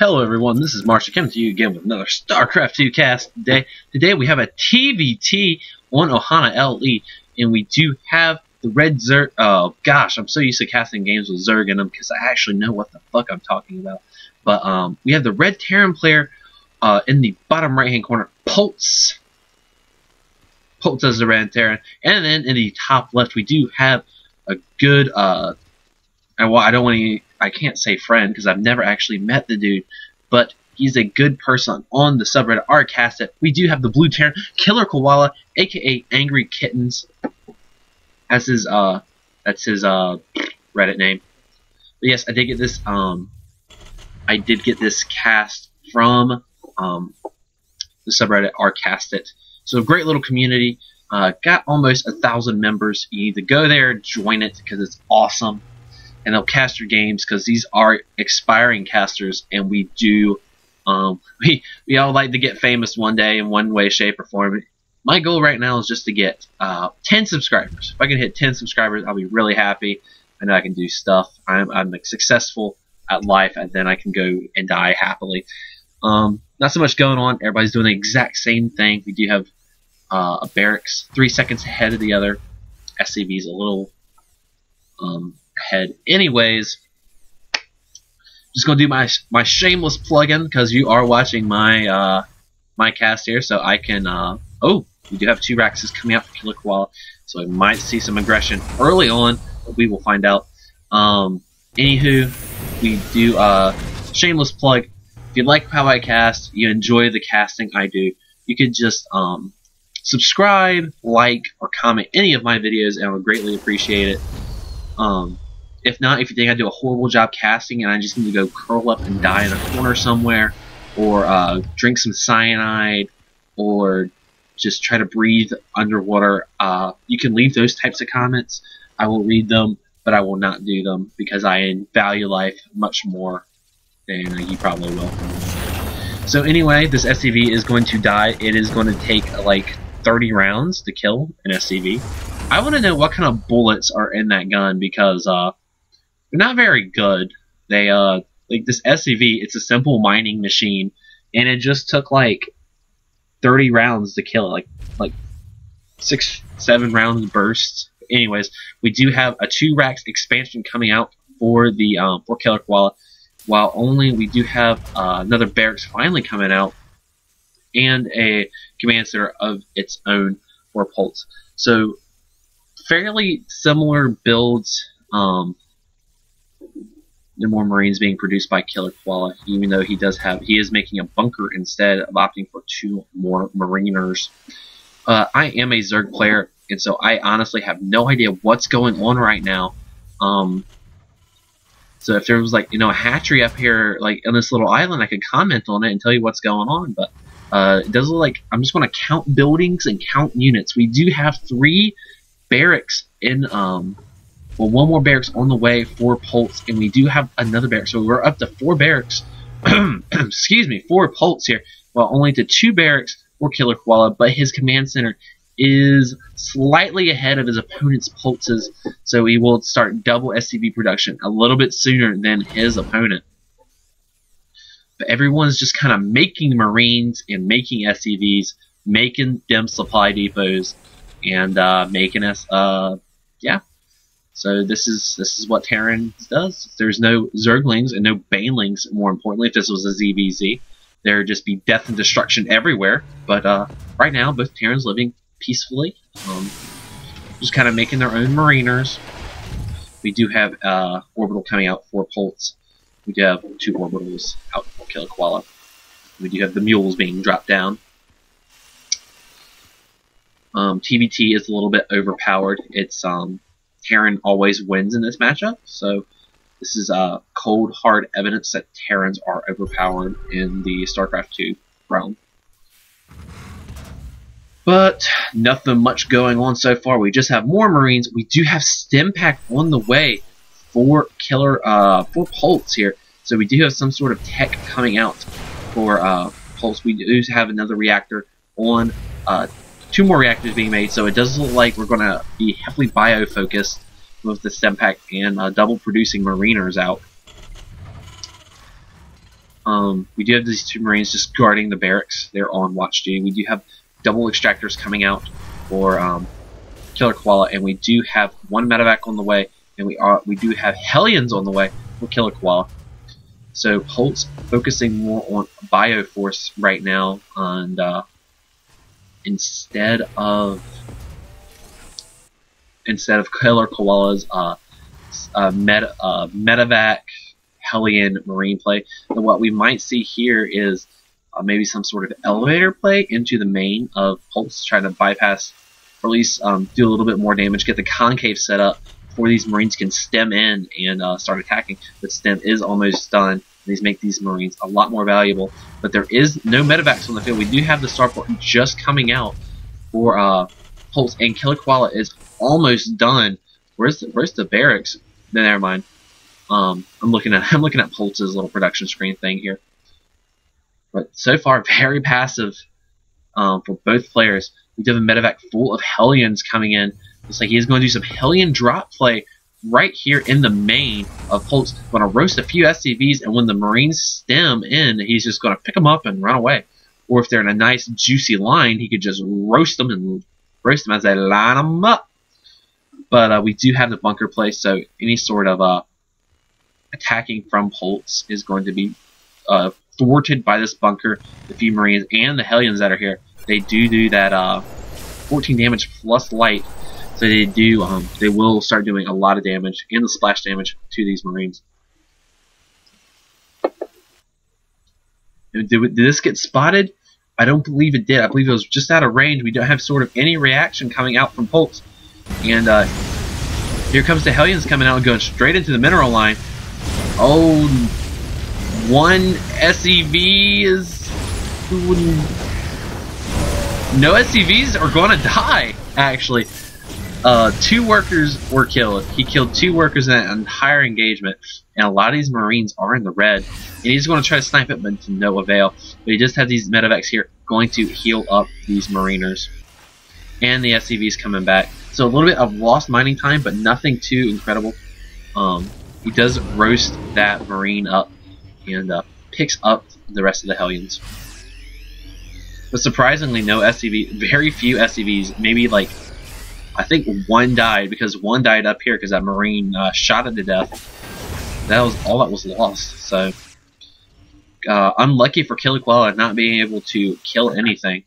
Hello everyone, this is Marshee coming to you again with another Starcraft 2 cast today. Today we have a TvT on Ohana LE, and we do have the red Zerg. Oh gosh, I'm so used to casting games with Zerg in them because I actually know what the fuck I'm talking about. But we have the red Terran player in the bottom right hand corner, Pulse. Pulse as the red Terran, and then in the top left we do have a good I can't say friend because I've never actually met the dude, but he's a good person on the subreddit r/castit. We do have the blue Terran, KillerKoala, aka Angry Kittens. That's his Reddit name. But yes, I did get this cast from the subreddit r/castit. So a great little community. Got almost 1,000 members. You need to go there, join it because it's awesome. And they'll cast your games because these are expiring casters, and we do we all like to get famous one day in one way, shape, or form. My goal right now is just to get 10 subscribers. If I can hit 10 subscribers, I'll be really happy. I know I can do stuff. I'm like, successful at life, and then I can go and die happily. Not so much going on. Everybody's doing the exact same thing. We do have a barracks 3 seconds ahead of the other. SCV's a little ahead. Anyways, just gonna do my shameless plug-in because you are watching my my cast here, so I can. Oh, we do have 2 Raxes coming out for KillerKoala, so we might see some aggression early on, but we will find out. Anywho, we do shameless plug. If you like how I cast, you enjoy the casting I do, you could just subscribe, like, or comment any of my videos, and I would greatly appreciate it. If not, if you think I do a horrible job casting and I just need to go curl up and die in a corner somewhere, or drink some cyanide, or just try to breathe underwater, you can leave those types of comments. I will read them, but I will not do them because I value life much more than you probably will. So anyway, this SCV is going to die. It is going to take like 30 rounds to kill an SCV. I want to know what kind of bullets are in that gun because they're not very good. They like this SCV, it's a simple mining machine, and it just took like 30 rounds to kill it, like 6-7 rounds bursts. Anyways, we do have a 2 racks expansion coming out for the for KillerKoala, while only we do have another barracks finally coming out and a command center of its own for Pulse. So fairly similar builds. No more Marines being produced by KillerKoala, even though he is making a bunker instead of opting for 2 more Mariners. I am a Zerg player, and so I honestly have no idea what's going on right now. So if there was like a hatchery up here, like on this little island, I could comment on it and tell you what's going on. But it does look like I'm just going to count buildings and count units. We do have 3 barracks in well, 1 more barracks on the way for Pulse, and we do have another barracks, so we're up to 4 barracks. Excuse me, 4 Pulse here, well, only to 2 barracks for KillerKoala, but his command center is slightly ahead of his opponent's Pulses, so he will start double SCV production a little bit sooner than his opponent. But everyone's just kind of making Marines and making SCVs, making them supply depots, and making us, yeah. So this is what Terran does. There's no Zerglings and no Banelings, more importantly. If this was a ZVZ, there would just be death and destruction everywhere. But right now, both Terrans living peacefully, just kind of making their own Mariners. We do have Orbital coming out for Pulse. We do have 2 Orbitals out for KillerKoala. We do have the Mules being dropped down. TvT is a little bit overpowered. It's Terran always wins in this matchup, so this is cold, hard evidence that Terrans are overpowered in the Starcraft 2 realm. But nothing much going on so far. We just have more Marines. We do have Stim Pack on the way for for Pulse here, so we do have some sort of tech coming out for Pulse. We do have another reactor on. 2 more reactors being made, so it does look like we're going to be heavily bio-focused with the Stim Pack and double producing Mariners out. We do have these 2 Marines just guarding the barracks. They're on watch duty. We do have double extractors coming out for KillerKoala, and we do have 1 medevac on the way, and we do have Hellions on the way for KillerKoala. So Holt's focusing more on Bioforce right now, and instead of KillerKoala's medevac Hellion Marine play. And what we might see here is maybe some sort of elevator play into the main of Holt's, trying to bypass, or at least do a little bit more damage, get the concave set up before these Marines can stem in and start attacking. The stem is almost done. These make these Marines a lot more valuable, but there is no medevacs on the field. We do have the starport just coming out for Holt's, and KillerKoala is almost done. Where's the barracks? No, never mind. I'm looking at Holtz's little production screen thing here. But so far, very passive for both players. We do have a medevac full of Hellions coming in. Looks like he's going to do some Hellion drop play right here in the main of Holtz. Going to roast a few SCVs, and when the Marines stem in, he's just going to pick them up and run away. Or if they're in a nice juicy line, he could just roast them as they line them up. But we do have the bunker play, so any sort of attacking from Holtz is going to be thwarted by this bunker. The few Marines and the Hellions that are here, they do that 14 damage plus light, so they will start doing a lot of damage and the splash damage to these Marines. Did this get spotted? I don't believe it did. I believe it was just out of range. We don't have sort of any reaction coming out from Holtz. And here comes the Hellions coming out and going straight into the mineral line. Oh, 1 SCV is... No SCVs are going to die, actually. 2 workers were killed. He killed 2 workers in that entire engagement. And a lot of these Marines are in the red. And he's going to try to snipe it, but to no avail. But he just has these medevacs here going to heal up these Mariners. And the SCVs coming back. So a little bit of lost mining time, but nothing too incredible. He does roast that Marine up and picks up the rest of the Hellions. But surprisingly, no SCV, very few SCVs. Maybe like, I think 1 died, because 1 died up here because that Marine shot it to death. That was all that was lost. So unlucky for KillerKoala not being able to kill anything.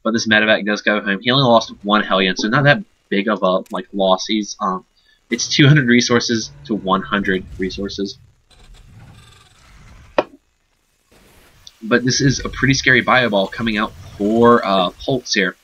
But this medevac does go home. He only lost 1 Hellion, so not that big of a loss. He's it's 200 resources to 100 resources. But this is a pretty scary bio ball coming out for Holtz here.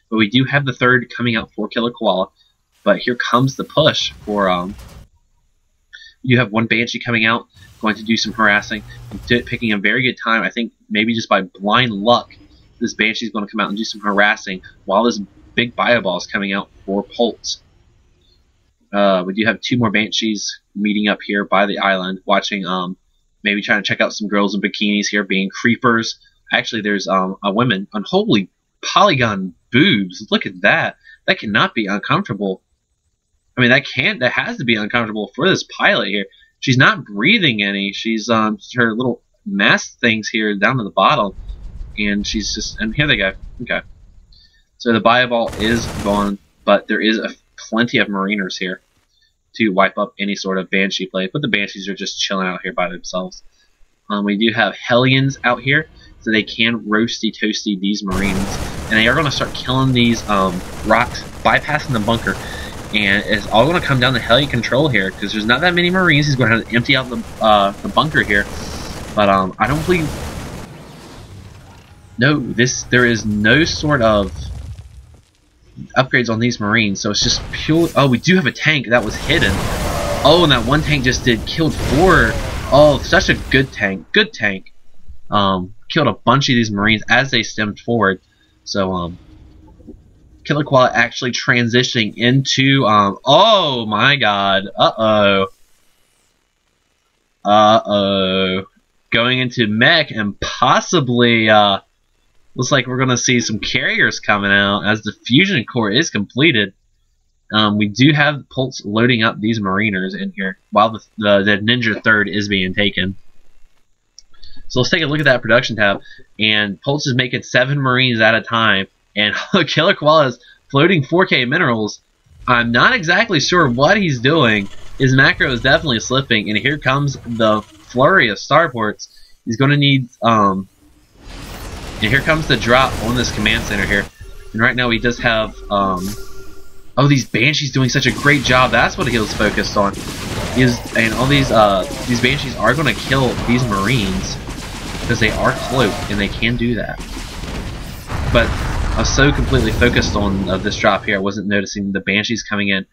But we do have the 3rd coming out for KillerKoala. But here comes the push for you have 1 Banshee coming out, going to do some harassing, picking a very good time. I think maybe just by blind luck, this Banshee is going to come out and do some harassing while this big bio ball is coming out for Holtz. We do have 2 more Banshees meeting up here by the island, watching, maybe trying to check out some girls in bikinis here being creepers. Actually, there's a woman. Unholy polygon boobs. Look at that. That cannot be uncomfortable. I mean, that has to be uncomfortable for this pilot here. She's not breathing any. She's her little mask things here down to the bottom, and she's just, and here they go. Okay. So the bio ball is gone, but there is plenty of Mariners here to wipe up any sort of Banshee play. But the Banshees are just chilling out here by themselves. We do have Hellions out here, so they can roasty toasty these Marines, and they are going to start killing these rocks, bypassing the bunker. And it's all going to come down to Hellion control here, because there's not that many Marines. He's going to have to empty out the bunker here. But I don't believe... No, there is no sort of upgrades on these Marines, so it's just pure... Oh, we do have a tank that was hidden. Oh, and that 1 tank just killed 4. Oh, such a good tank. Good tank. Killed a bunch of these Marines as they stemmed forward. So, KillerKoala actually transitioning into, oh my god. Going into mech and possibly, looks like we're going to see some carriers coming out as the fusion core is completed. We do have Pulse loading up these Mariners in here while the Ninja 3rd is being taken. So let's take a look at that production tab, and Pulse is making 7 Marines at a time, and KillerKoala is floating 4K minerals. I'm not exactly sure what he's doing. His macro is definitely slipping, and here comes the flurry of starports. He's going to need, and here comes the drop on this command center here. And right now he does have, oh, these Banshees doing such a great job. That's what he was focused on. And all these Banshees are going to kill these Marines because they are cloaked, and they can do that. But I was so completely focused on this drop here, I wasn't noticing the Banshees coming in,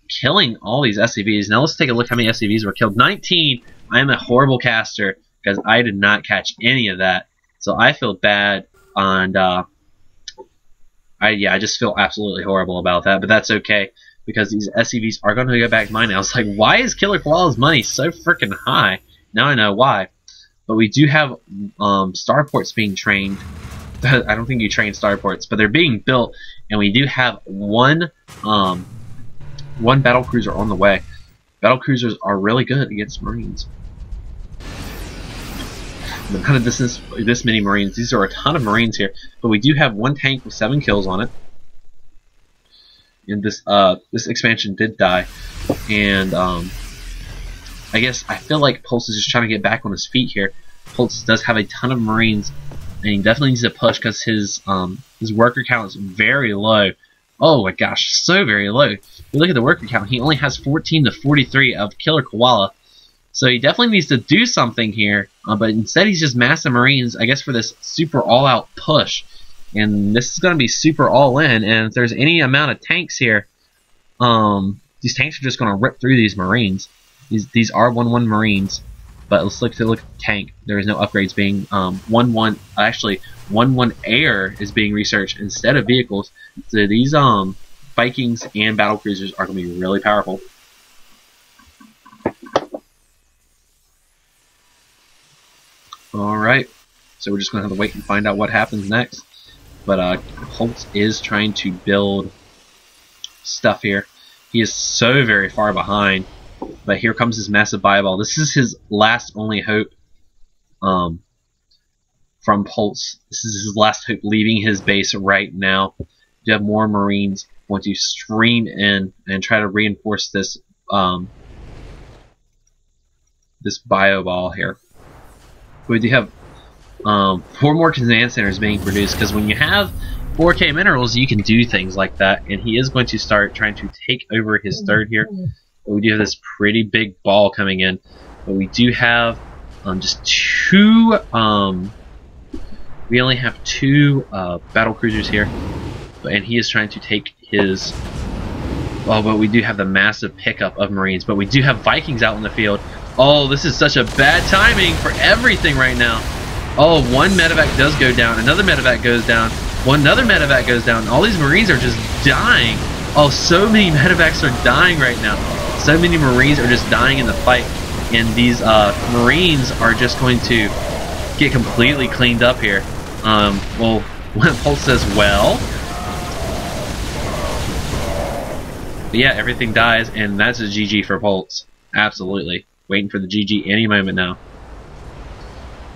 killing all these SCVs. Now let's take a look how many SCVs were killed. 19! I am a horrible caster because I did not catch any of that. So I feel bad, and I just feel absolutely horrible about that. But that's okay, because these SCVs are going to go back to mine. I was like, why is KillerKoala's money so freaking high? Now I know why. But we do have starports being trained. I don't think you train starports, but they're being built, and we do have one battle cruiser on the way. Battle cruisers are really good against Marines. But none of this many Marines. These are a ton of Marines here, but we do have one tank with 7 kills on it. And this expansion did die, and I guess I feel like Pulse is just trying to get back on his feet here. Pulse does have a ton of Marines, and he definitely needs to push because his worker count is very low. Oh my gosh, so very low. If you look at the worker count, he only has 14 to 43 of KillerKoala. So he definitely needs to do something here, but instead he's just massing Marines, I guess, for this super all-out push. And this is going to be super all-in, and if there's any amount of tanks here, these tanks are just going to rip through these Marines. These are 1-1 Marines, but let's look at the tank. There is no upgrades being 1-1. Actually, 1-1 air is being researched instead of vehicles. So these Vikings and battle cruisers are going to be really powerful. Alright, so we're just going to have to wait and find out what happens next. But Holtz is trying to build stuff here. He is so very far behind. But here comes his massive fireball. This is his last only hope from Pulse. This is his last hope leaving his base right now. You have more Marines want to stream in and try to reinforce this this bio ball here. We do have 4 more command centers being produced, because when you have 4K minerals, you can do things like that. And he is going to start trying to take over his third here. But we do have this pretty big ball coming in. But we do have just 2. We only have 2 battle cruisers here, and he is trying to take his. Oh, but we do have the massive pickup of Marines. But we do have Vikings out in the field. Oh, this is such a bad timing for everything right now. Oh, one medevac does go down. Another medevac goes down. Another medevac goes down. All these Marines are just dying. Oh, so many medevacs are dying right now. So many Marines are just dying in the fight. And these Marines are just going to get completely cleaned up here. Well, when Pulse says, well. But yeah, everything dies, and that's a GG for Pulse. Absolutely. Waiting for the GG any moment now.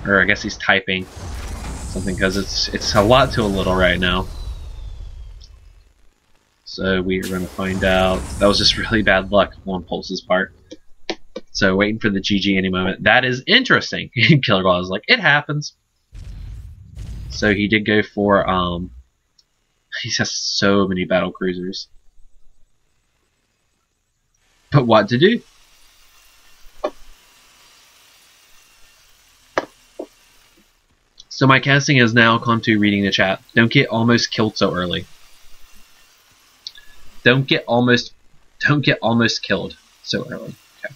Or I guess he's typing something, because it's a lot to a little right now. So we are going to find out. That was just really bad luck on Pulse's part. So waiting for the GG any moment. That is interesting. KillerKoala is like, it happens. So he did go for he has so many battle cruisers. But what to do? So my casting has now come to reading the chat. Don't get almost killed so early. Don't get almost killed so early. Okay.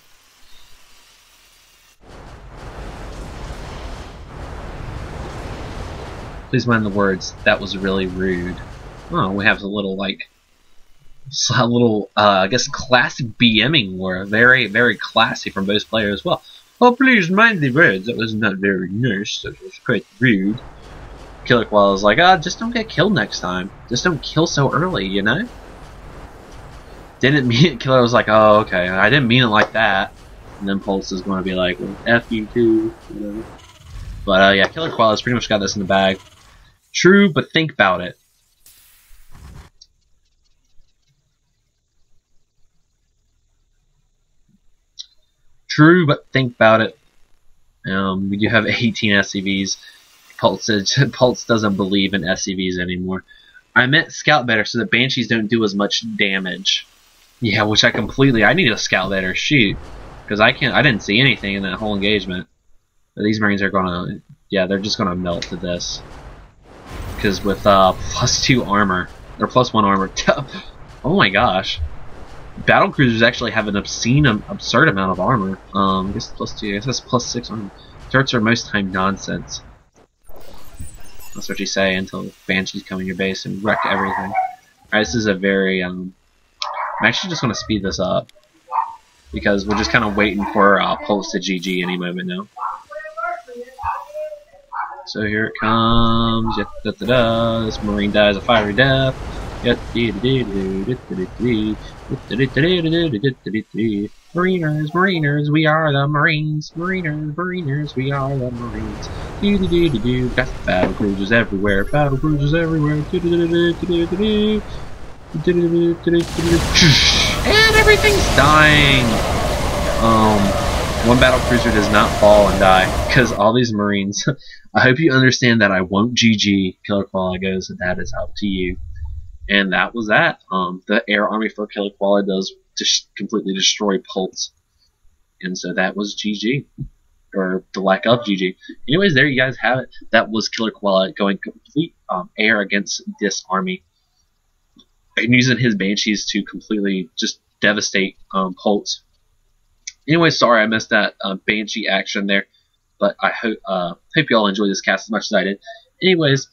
Please mind the words. That was really rude. Oh, we have a little I guess classic BMing were very, very classy from both players as well. Oh, please mind the words. That was not very nice. That was quite rude. KillerKoala is like, just don't get killed next time. Just don't kill so early, you know? Didn't mean it. Killer was like, oh, okay. I didn't mean it like that. And then Pulse is going to be like, well, F you too. You know? But yeah, KillerKoala's pretty much got this in the bag. True, but think about it. True, but think about it. We do have 18 SCVs. Pulse doesn't believe in SCVs anymore. I meant scout better so the Banshees don't do as much damage. Yeah, which I need a scout better. Shoot, because I didn't see anything in that whole engagement. But these Marines are gonna, yeah, they're just gonna melt to this. Because with +2 armor or +1 armor, oh my gosh. Battle cruisers actually have an absurd amount of armor. I guess +2. I guess that's +6 armor. Turrets are most time nonsense. That's what you say until Banshees come in your base and wreck everything. Alright, this is a very I'm actually just gonna speed this up because we're just kind of waiting for Pulse to GG any moment now. So here it comes. This Marine dies a fiery death. Mariners, we are the Marines. Mariners, we are the Marines. Got battle cruisers everywhere. Battle cruisers everywhere. And everything's dying. One battle cruiser does not fall and die because all these Marines. I hope you understand that I won't GG. KillerKoala goes, that is up to you. And that was that. The air army for KillerKoala does completely destroy Pulse. And so that was GG. Or the lack of GG. Anyways, there you guys have it. That was KillerKoala going complete air against this army. And using his Banshees to completely just devastate Pulse. Anyway, sorry I missed that Banshee action there. But I hope you all enjoyed this cast as much as I did. Anyways,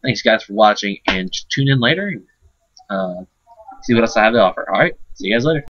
thanks guys for watching, and tune in later and see what else I have to offer. Alright, see you guys later.